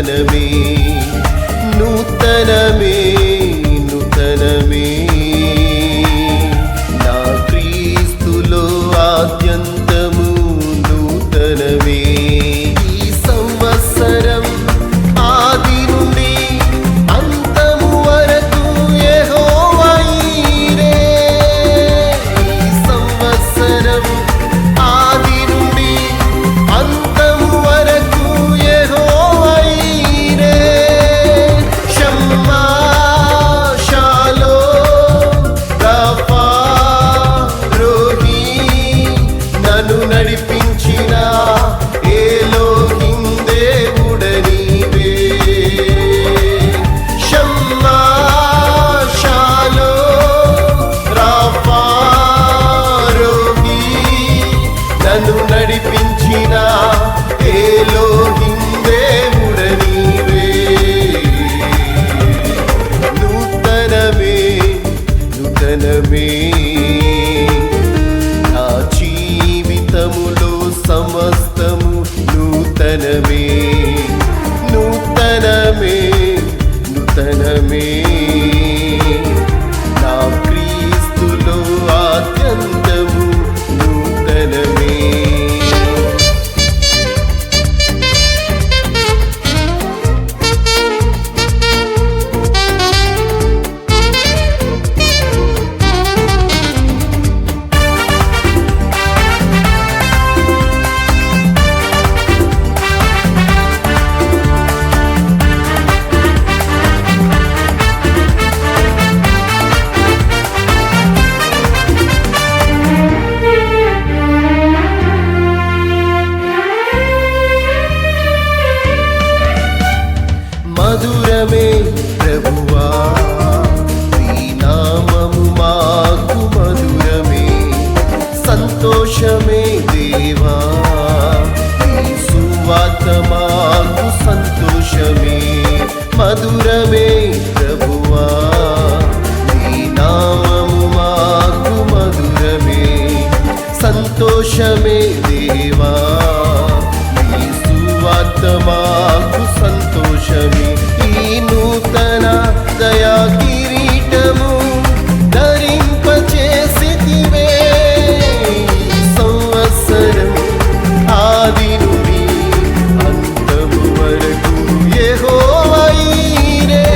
నూతనమే నూతనమే నూతనమే నా క్రీస్తులో ఆద్యంతము నూతనమే ఈ సంవత్సరం ఆది నుండి అంతము వరకు యెహోవా ఈరే ఈ సంవత్సరం ఆది నుండి అంతము వరకు యెహోవా ఈరే షమ్మా షాలోమ్ రఫా రోహీ నన్ను నడిపించిన ఎలోహిం దేవుడ నీవే షమ్మా షాలోమ్ రఫా రోహీ నన్ను నడిపించిన ఎలోహిం దేవుడ నీవే నూతనమే నూతనమే నా జీవితములో సమస్తము నూతనమే నూతనమే నూతనమే నా క్రీస్తులో ఆద్యంతము నూతనమే మధురమే ప్రభువా నీ నామము మాకు మధురమే సంతోషమే దేవా నీ సువార్త మాకు సంతోషమే మధురమే ప్రభువా నీ నామము మాకు మధురమే సంతోషమే దేవా నీ సువార్త మాకు సంతోషమే ఈ నూతన దయా కిరీటము ధరింపచేసితివే సంవత్సరం ఆది నుండి అంతము వరకు యెహోవా ఈరే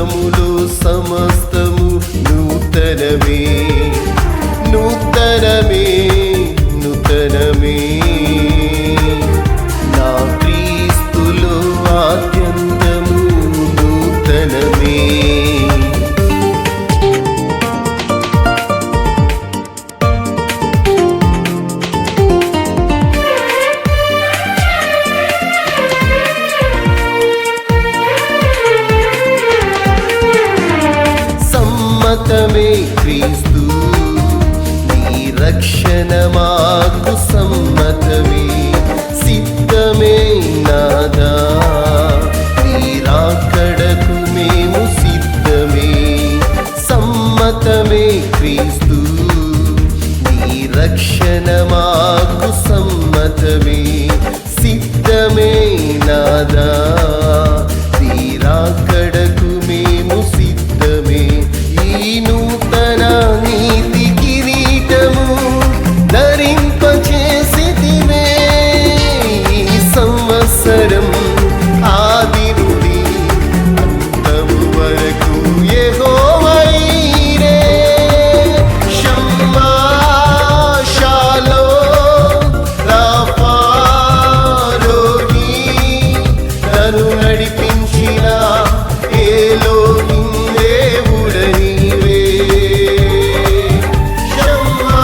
జీవితములో సమస్తము నూతనమే నూతనమే నూతనమే నా క్రీస్తులో ఆద్యంతము నూతనమే సమ్మతమే క్రీస్తు నీ రక్షణ మాకు సమ్మతమే సిద్ధమే నాదా నీ రాకడకు మేము సిద్ధమే సమ్మతమే క్రీస్తు నీ రక్షణ మాకు సమ్మతమే సిద్ధమే నాదా నీ రాకడకు మేము సిద్ధమే ఈ నూతన నీతి కిరీటము ధరింపచేసితివే ఈ సంవత్సరం ఆది నుండి అంతము వరకు యెహోవా ఈరే షమ్మా షాలోమ్ రాఫా రోహీ నన్ను నడిపించిన ఎలోహిం దేవుడ నీవే షమ్మా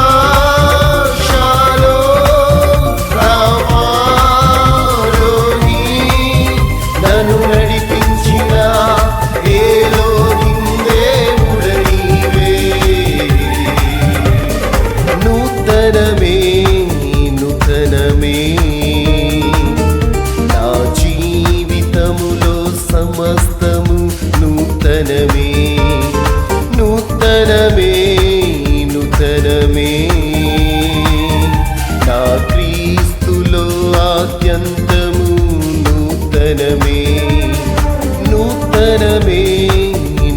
షాలోమ్ రాఫా రోహీ నన్ను నడిపించిన ఎలోహిం దేవుడ నీవే నూతనమే నూతనమే నా జీవితములో సమస్తము నూతనమే నూతనమే నూతనమే నా క్రీస్తులో ఆద్యంతము నూతనమే నూతనమే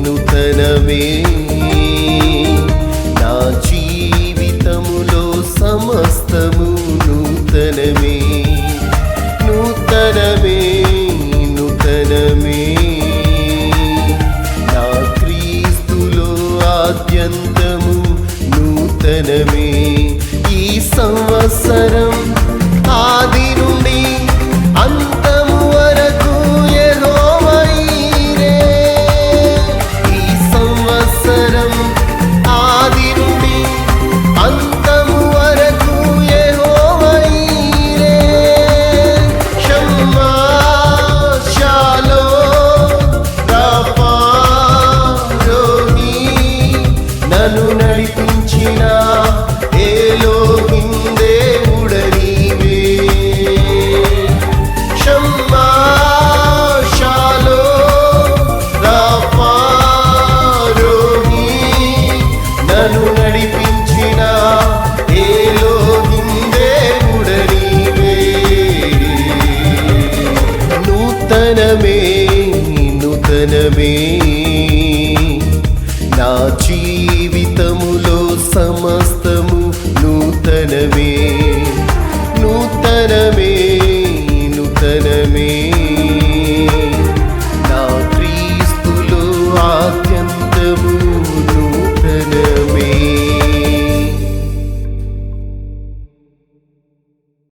నూతనమే నా జీవితములో సమస్తము నూతనమే నూతనమే నూతనమే నా క్రీస్తులో ఆద్యంతము నూతనమే ఈ సంవత్సరం